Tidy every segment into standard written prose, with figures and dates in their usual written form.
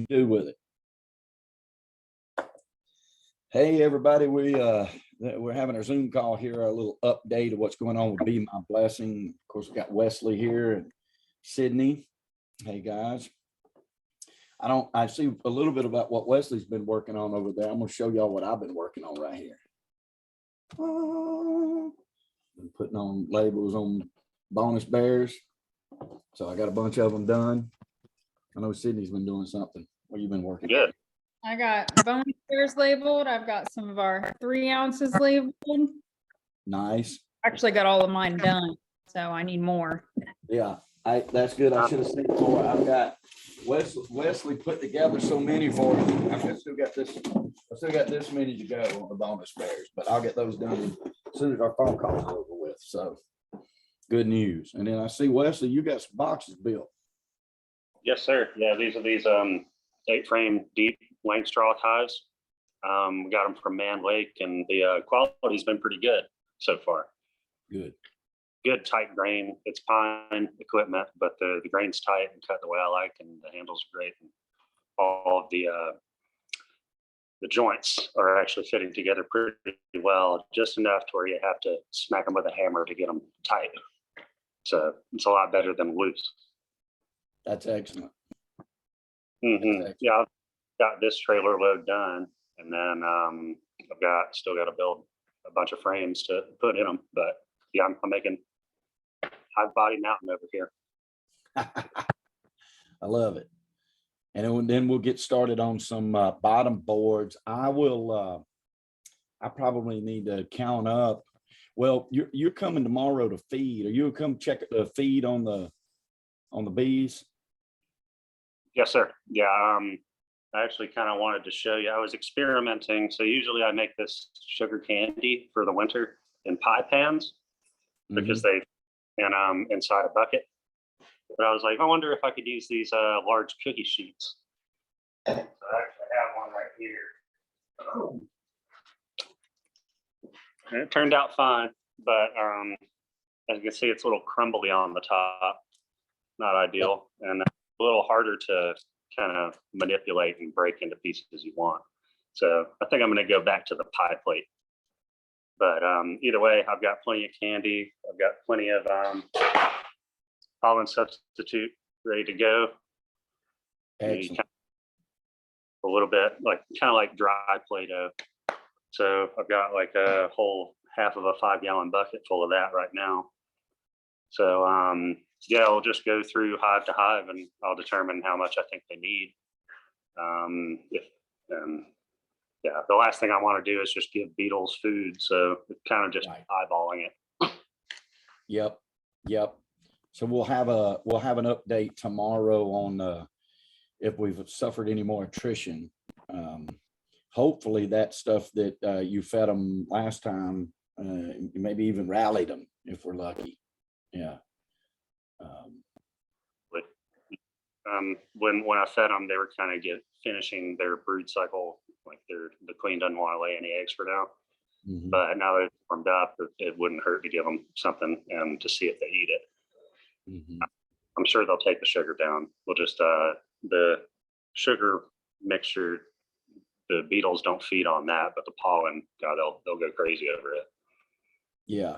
do with it. Hey everybody, we're having our Zoom call here, a little update of what's going on with Be My Blessing. Of course, we got Westley here and Sydney. Hey guys. I see a little bit about what Wesley's been working on over there. I'm gonna show y'all what I've been working on right here. Been putting on labels on bonus bears. So I got a bunch of them done. I know Sydney's been doing something. What you been working? Good. I got bonus bears labeled. I've got some of our 3 ounces labeled. Nice. Actually got all of mine done, so I need more. Yeah, that's good. I should have seen more. I've got Wesley put together so many for me. I still got this many to go on the bonus bears, but I'll get those done as soon as our phone call is over with. So good news. And then I see Wesley, you got some boxes built. Yes, sir. Yeah, these are 8-frame deep length straw ties. We got them from Man Lake, and the quality's been pretty good so far. Good tight grain. It's pine equipment, but the grain's tight and cut the way I like, and the handles are great. And all of the joints are actually fitting together pretty well, just enough to where you have to smack them with a hammer to get them tight. So it's a lot better than loose. That's excellent. Yeah, I've got this trailer load done, and then I've still got to build a bunch of frames to put in them. But yeah, I'm making high body mountain over here. I love it. And then we'll get started on some bottom boards. I probably need to count up. Well, you're coming tomorrow to feed. Are you come check the feed on the bees? Yes, sir. Yeah, I actually kind of wanted to show you. I was experimenting. So usually I make this sugar candy for the winter in pie pans because they and inside a bucket. But I was like, I wonder if I could use these large cookie sheets. So I actually have one right here. And it turned out fine, but as you can see, it's a little crumbly on the top. Not ideal, and a little harder to kind of manipulate and break into pieces you want. So I think I'm going to go back to the pie plate. But either way, I've got plenty of candy. I've got plenty of pollen substitute ready to go. Excellent. A little bit kind of like dry Play-Doh. So I've got like a whole half of a 5-gallon bucket full of that right now. So yeah, I'll just go through hive to hive, and I'll determine how much I think they need. Yeah, the last thing I want to do is just give beetles food. So it's kind of just eyeballing it. Yep. So we'll have an update tomorrow on if we've suffered any more attrition. Hopefully that stuff that you fed them last time, maybe even rallied them if we're lucky. Yeah. When I fed them, they were kind of finishing their brood cycle. Like the queen doesn't want to lay any eggs for now. But now they've warmed up, it wouldn't hurt to give them something and to see if they eat it. I'm sure they'll take the sugar down. We'll just the sugar mixture, the beetles don't feed on that, but the pollen, God, they'll go crazy over it. Yeah,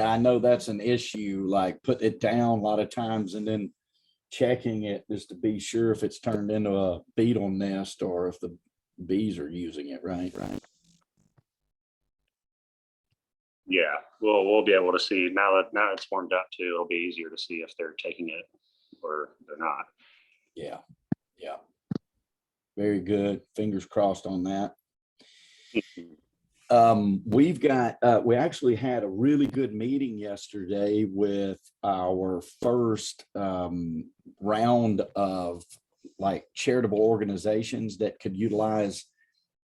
I know that's an issue, like putting it down a lot of times and then checking it just to be sure if it's turned into a beetle nest or if the bees are using it right. Yeah, we'll be able to see now that it's warmed up too. It'll be easier to see if they're taking it or they're not. Yeah. Very good. Fingers crossed on that. We actually had a really good meeting yesterday with our first round of charitable organizations that could utilize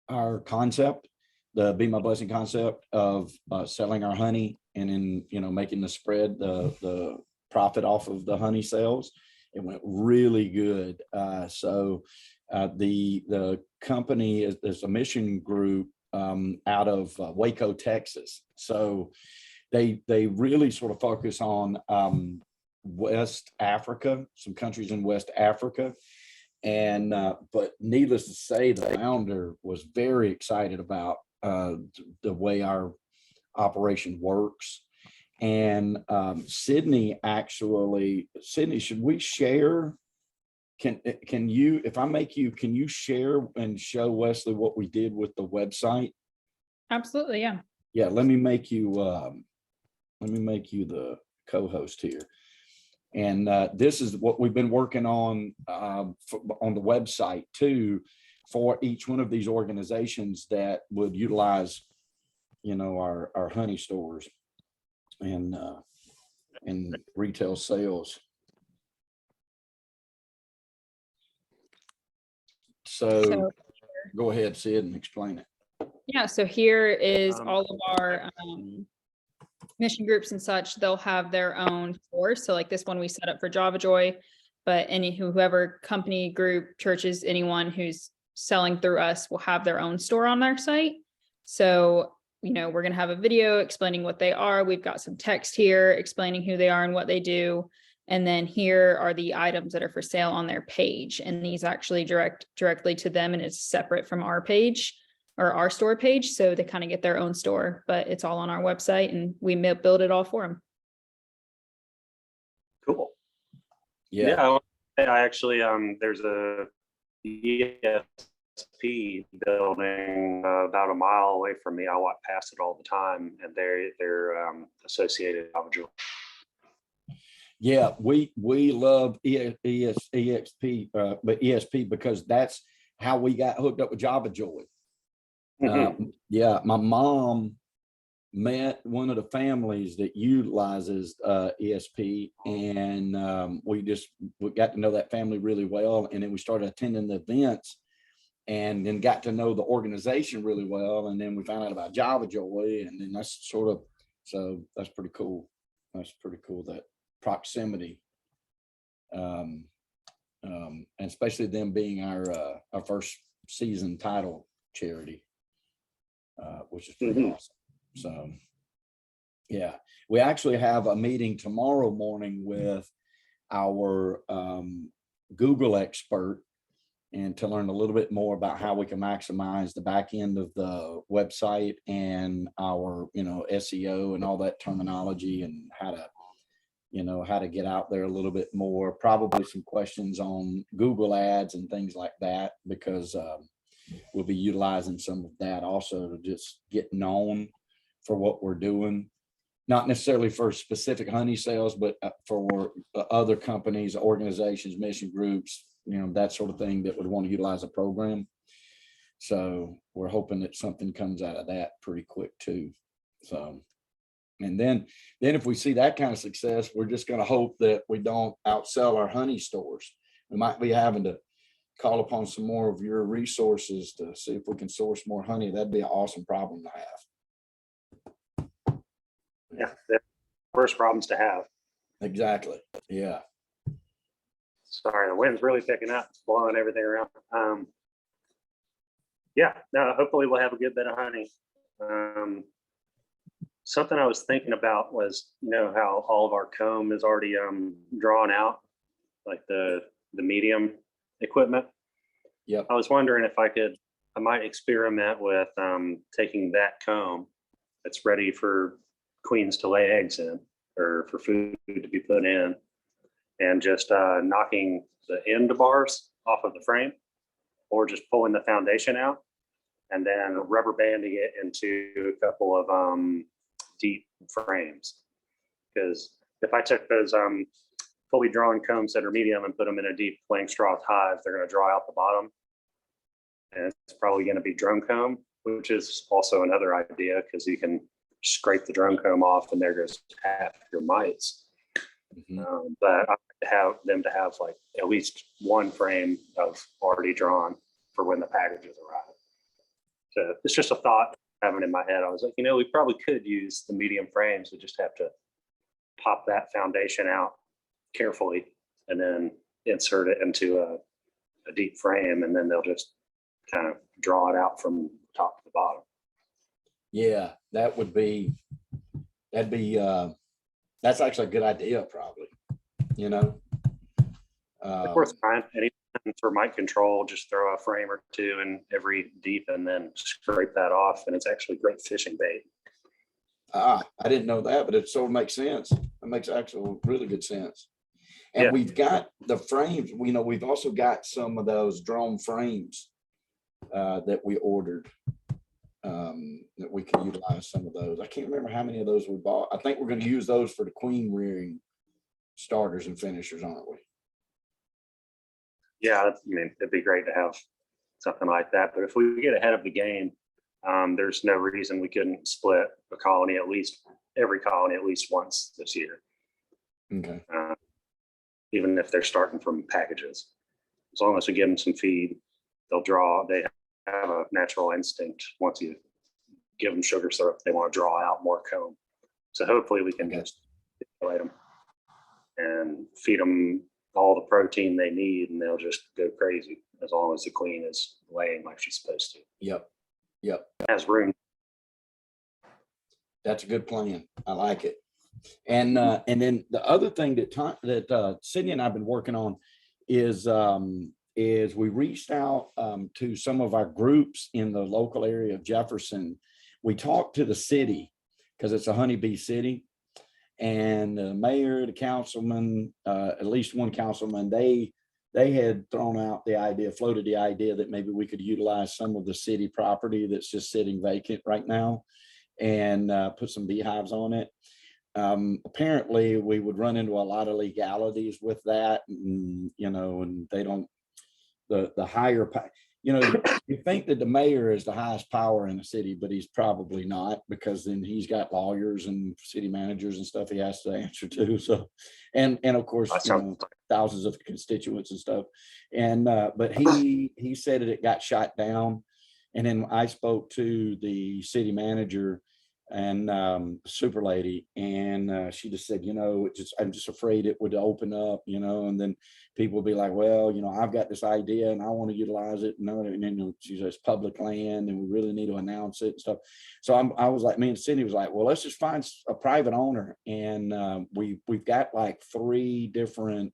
our concept, the Be My Blessing concept of selling our honey and then, making the spread, the profit off of the honey sales. It went really good. So the company is a mission group out of Waco, Texas. So they really sort of focus on West Africa, some countries in West Africa. And but needless to say, the founder was very excited about the way our operation works. And Sydney, should we share? Can you, if I make you, can you share and show Wesley what we did with the website? Absolutely, yeah. Yeah, let me make you the co-host here. And this is what we've been working on the website too, for each one of these organizations that would utilize, our honey stores and retail sales. So go ahead, Sid, and explain it. Yeah, so here is all of our mission groups and such. They'll have their own stores. So like this one we set up for Java Joy, but whoever company, group, churches, anyone who's selling through us will have their own store on their site. So, we're going to have a video explaining what they are. We've got some text here explaining who they are and what they do. And then here are the items that are for sale on their page. And these actually directly to them, and it's separate from our page or our store page. So they kind of get their own store, but it's all on our website and we build it all for them. Cool. Yeah. I actually, there's a ESP building about a mile away from me. I walk past it all the time, and they're associated with Java Joy. Yeah, we love ESP, but ESP because that's how we got hooked up with Java Joy. Yeah, my mom met one of the families that utilizes ESP, and we got to know that family really well, and then we started attending the events, and then got to know the organization really well, and then we found out about Java Joy, and then that's that's pretty cool. That's pretty cool, that proximity, and especially them being our first season title charity, which is pretty awesome. So yeah, we actually have a meeting tomorrow morning with our Google expert, and to learn a little bit more about how we can maximize the back end of the website and our SEO and all that terminology, and how to get out there a little bit more, probably some questions on Google ads and things like that, because we'll be utilizing some of that also to just get known for what we're doing, not necessarily for specific honey sales, but for other companies, organizations, mission groups, that sort of thing that would want to utilize a program. So we're hoping that something comes out of that pretty quick too. So, and then if we see that kind of success, we're just going to hope that we don't outsell our honey stores. We might be having to call upon some more of your resources to see if we can source more honey. That'd be an awesome problem to have. Yeah, they're worst problems to have. Exactly. Yeah. Sorry, the wind's really picking up. It's blowing everything around. Yeah, no, hopefully we'll have a good bit of honey. Something I was thinking about was, how all of our comb is already drawn out, like the medium equipment. Yep. I was wondering if I might experiment with taking that comb that's ready for queens to lay eggs in, or for food to be put in, and just knocking the end bars off of the frame, or just pulling the foundation out and then rubber banding it into a couple of deep frames. Because if I took those fully drawn combs that are medium and put them in a deep plain straw hive, they're going to draw out the bottom, and it's probably going to be drone comb, which is also another idea, because you can scrape the drone comb off and there goes half your mites. But I have them to have like at least one frame of already drawn for when the packages arrive. So it's just a thought having in my head. I was like, we probably could use the medium frames. We just have to pop that foundation out carefully and then insert it into a deep frame, and then they'll just kind of draw it out from top to the bottom. Yeah, that's actually a good idea, probably. you know. Of course, Brian, anything for mite control, just throw a frame or two in every deep and then scrape that off. And it's actually great fishing bait. I didn't know that, but it sort of makes sense. It makes actual really good sense. And Yeah. we've got the frames, we've also got some of those drone frames that we ordered, that we can utilize some of those. I can't remember how many of those we bought. I think we're going to use those for the queen rearing starters and finishers, aren't we? Yeah, I mean, it'd be great to have something like that. But if we get ahead of the game, there's no reason we couldn't split a colony every colony at least once this year. Okay. Even if they're starting from packages, as long as we give them some feed, they'll draw. They have a natural instinct. Once you give them sugar syrup, they want to draw out more comb. So hopefully we can just stimulate them and feed them all the protein they need, and they'll just go crazy as long as the queen is laying like she's supposed to. Yep. Has room. That's a good plan. I like it. And then the other thing that Sydney and I've been working on is we reached out to some of our groups in the local area of Jefferson. We talked to the city because it's a honeybee city, and the mayor, the councilman, at least one councilman, they had floated the idea that maybe we could utilize some of the city property that's just sitting vacant right now and put some beehives on it. Apparently we would run into a lot of legalities with that, and, and they don't, the higher, you think that the mayor is the highest power in the city, but he's probably not, because then he's got lawyers and city managers and stuff he has to answer to. So, and of course, thousands of constituents and stuff. And, but he said that it got shot down. And then I spoke to the city manager and super lady, and she just said, I'm just afraid it would open up, and then people would be like, well, I've got this idea and I want to utilize it, and then she says public land and we really need to announce it and stuff. So I was like, me and Cindy was like, well, let's just find a private owner, and we've got like 3 different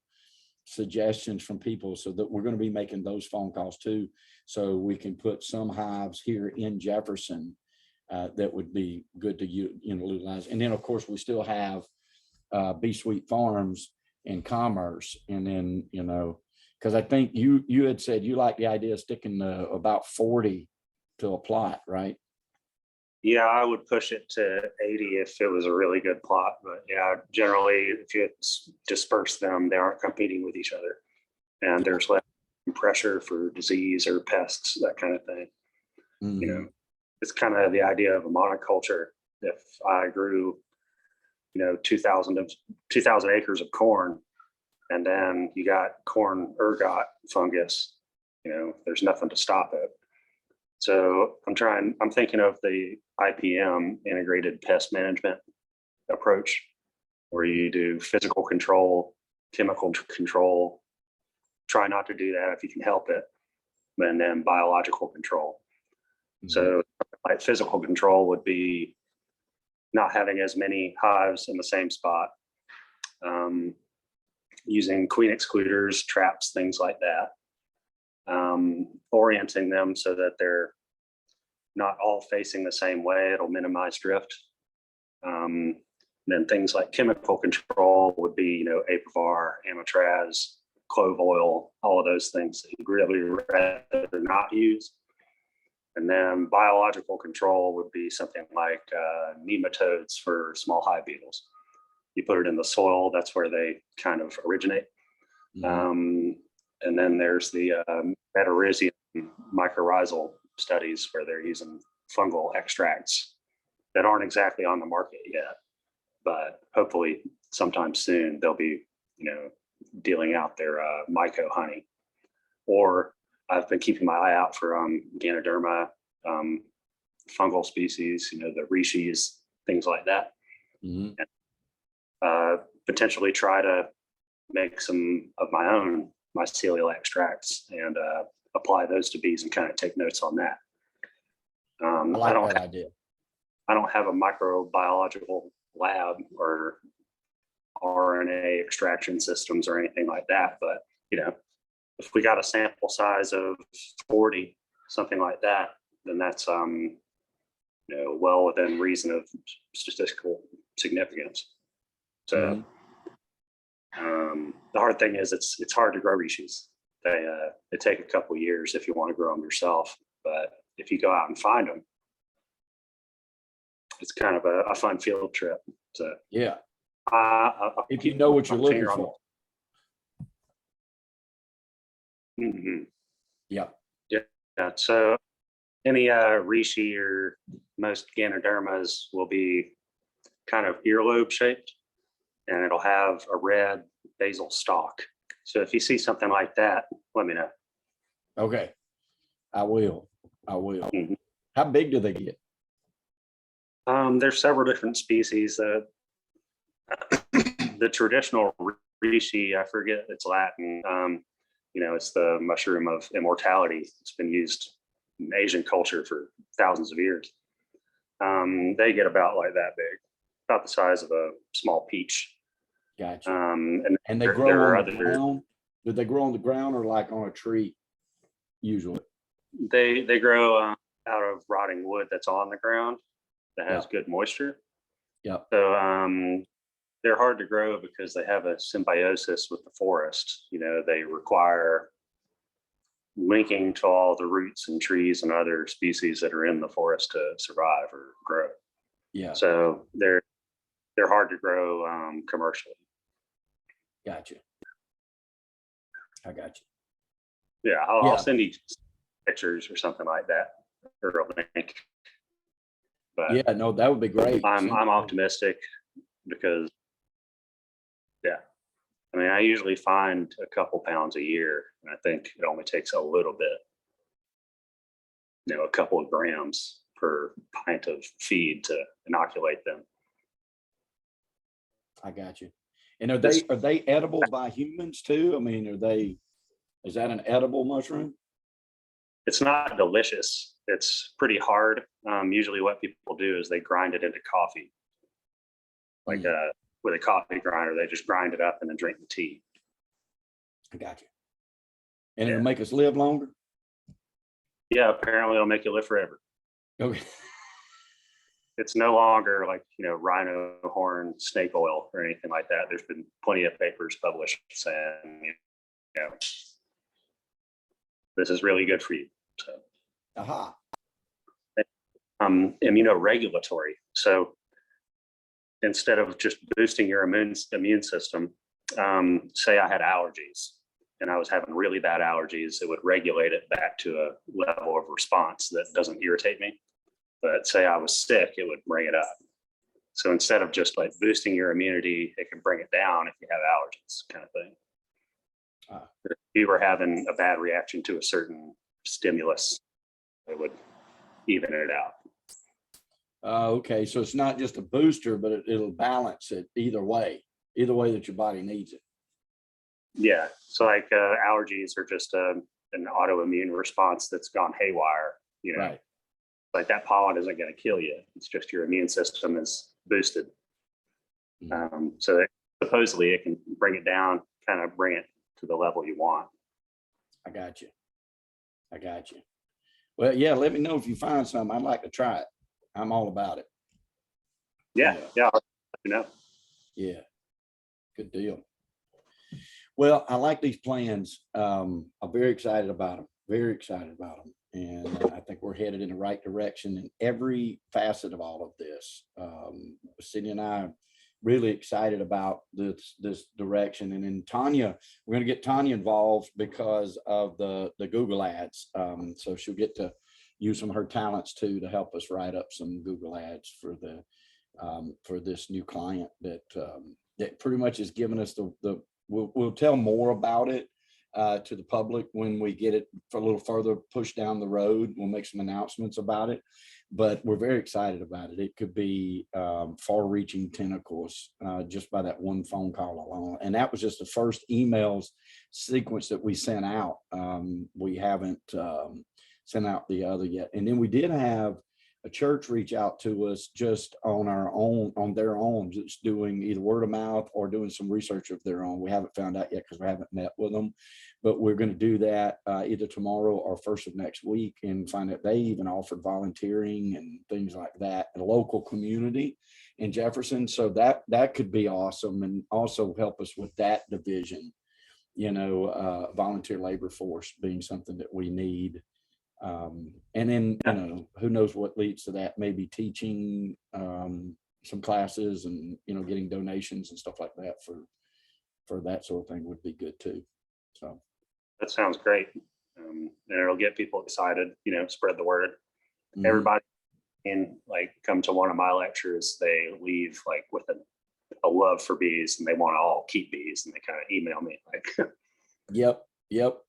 suggestions from people, so that we're going to be making those phone calls too, so we can put some hives here in Jefferson that would be good to utilize. And then of course we still have Bee Sweet Farms and Commerce, and then because I think you had said you like the idea of sticking about 40 to a plot, right? Yeah, I would push it to 80 if it was a really good plot, but yeah, generally if you disperse them, they aren't competing with each other, and there's less pressure for disease or pests, that kind of thing. Mm-hmm. It's kind of the idea of a monoculture. If I grew, 2,000 acres of corn, and then you got corn ergot fungus, there's nothing to stop it. So I'm thinking of the IPM, integrated pest management approach, where you do physical control, chemical control, try not to do that if you can help it, and then biological control. Mm-hmm. So like physical control would be not having as many hives in the same spot, using queen excluders, traps, things like that, orienting them so that they're not all facing the same way. It'll minimize drift. Then things like chemical control would be, Apivar, Amitraz, clove oil, all of those things that you'd really rather not use. And then biological control would be something like nematodes for small hive beetles. You put it in the soil, that's where they kind of originate. Mm-hmm. And then there's the metarhizium mycorrhizal studies, where they're using fungal extracts that aren't exactly on the market yet, but hopefully sometime soon they'll be, dealing out their myco honey. Or I've been keeping my eye out for Ganoderma fungal species, the rishis, things like that. Mm-hmm. And, potentially try to make some of my own mycelial extracts and apply those to bees and kind of take notes on that. I like that idea. I don't have a microbiological lab or RNA extraction systems or anything like that. But, if we got a sample size of 40, something like that, then that's, well within reason of statistical significance. So the hard thing is it's hard to grow reshus. They take a couple of years if you want to grow them yourself. But if you go out and find them, it's kind of a fun field trip. So Yeah. If you know what you're looking for. Mm-hmm. Yep. Yeah. So any reishi or most Ganodermas will be kind of earlobe shaped, and it'll have a red basal stalk. So if you see something like that, let me know. Okay. I will. Mm-hmm. How big do they get? There's several different species. The traditional reishi, I forget its Latin. It's the mushroom of immortality. It's been used in Asian culture for thousands of years. They get about like that big, about the size of a small peach. Gotcha. And they grow on the ground? Do they grow on the ground or like on a tree usually? They grow out of rotting wood that's on the ground that has good moisture. Yep. So they're hard to grow because they have a symbiosis with the forest. They require linking to all the roots and trees and other species that are in the forest to survive or grow. Yeah. So they're hard to grow commercially. Gotcha. I got you. Yeah, I'll send you pictures or something like that, or a link. But yeah, no, that would be great. I'm optimistic because, I usually find a couple pounds a year, and I think it only takes a little bit, a couple of grams per pint of feed to inoculate them. I got you. And are they edible by humans too? I mean, is that an edible mushroom? It's not delicious. It's pretty hard. Usually what people do is they grind it into coffee. Like with a coffee grinder, they just grind it up and then drink the tea. I got you. And it'll make us live longer? Yeah, apparently it'll make you live forever. Okay. It's no longer like, rhino horn snake oil or anything like that. There's been plenty of papers published saying, this is really good for you. So, immunoregulatory. So instead of just boosting your immune system, say I had allergies and I was having really bad allergies, it would regulate it back to a level of response that doesn't irritate me. But say I was sick, it would bring it up. So instead of just like boosting your immunity, it can bring it down if you have allergies, kind of thing. If you were having a bad reaction to a certain stimulus, it would even it out. Okay, so it's not just a booster, but it'll balance it either way that your body needs it. Yeah, so like allergies are just an autoimmune response that's gone haywire. Right. Like that pollen isn't going to kill you. It's just your immune system is boosted. So supposedly it can bring it down, kind of bring it to the level you want. I got you. Well, yeah, let me know if you find some. I'd like to try it. I'm all about it. Yeah, I'll let you know. Yeah, good deal. Well, I like these plans. I'm very excited about them. And I think we're headed in the right direction in every facet of all of this. Cindy and I are really excited about this direction. And then Tanya, we're going to get Tanya involved because of the Google ads. So she'll get to use some of her talents too to help us write up some Google ads for this new client that pretty much has given us we'll tell more about it to the public when we get it for a little further pushed down the road. We'll make some announcements about it, but we're very excited about it. It could be far-reaching tentacles just by that one phone call alone. And that was just the first emails sequence that we sent out. We haven't sent out the other yet. And then we did have a church reach out to us just on their own, just doing either word of mouth or doing some research of their own. We haven't found out yet because we haven't met with them, but we're going to do that either tomorrow or first of next week, and find out they even offered volunteering and things like that in a local community in Jefferson. So that could be awesome, and also help us with that division, volunteer labor force being something that we need. And then, who knows what leads to that, maybe teaching some classes and, getting donations and stuff like that for that sort of thing would be good too. So that sounds great. And it'll get people excited, spread the word. Mhm. Everybody can come to one of my lectures, they leave with a love for bees, and they want to all keep bees, and they kind of email me Yep.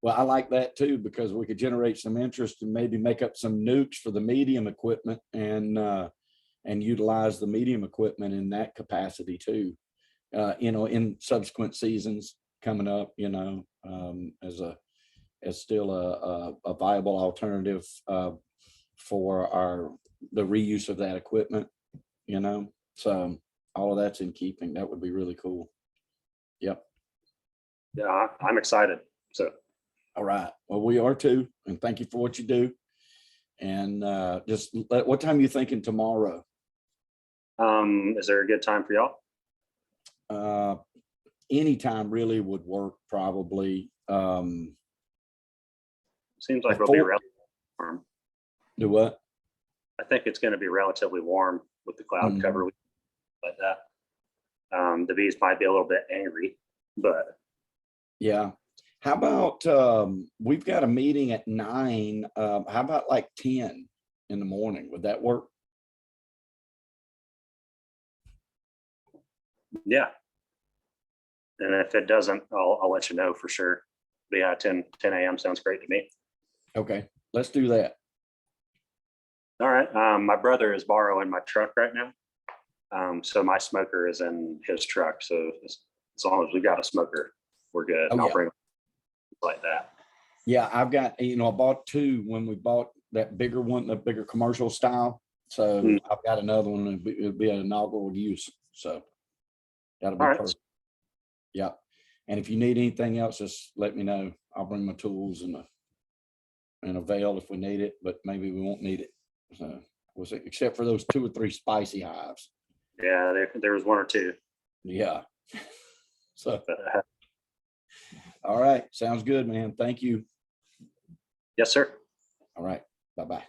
Well, I like that too, because we could generate some interest and maybe make up some nukes for the medium equipment, and utilize the medium equipment in that capacity too, in subsequent seasons coming up, as still a viable alternative for the reuse of that equipment, so all of that's in keeping. That would be really cool. Yep. Yeah, I'm excited. So all right. Well, we are too. And thank you for what you do. And what time are you thinking tomorrow? Is there a good time for y'all? Anytime really would work, probably. Seems like it'll be relatively warm. Do what? I think it's going to be relatively warm with the cloud cover like that. The bees might be a little bit angry, but yeah. How about we've got a meeting at 9. How about 10 in the morning? Would that work? Yeah. And if it doesn't, I'll let you know for sure. But yeah, 10 a.m. sounds great to me. Okay, let's do that. All right. My brother is borrowing my truck right now. So my smoker is in his truck. So as long as we got a smoker, we're good. And I'll bring like that. Yeah, I've got, I bought 2 when we bought that bigger one, the bigger commercial style. So I've got another one. It'll be an inaugural use. So that'll be perfect. Yeah. And if you need anything else, just let me know. I'll bring my tools and a veil if we need it, but maybe we won't need it. So except for those 2 or 3 spicy hives. Yeah, there was 1 or 2. Yeah. So all right. Sounds good, man. Thank you. Yes, sir. All right. Bye-bye.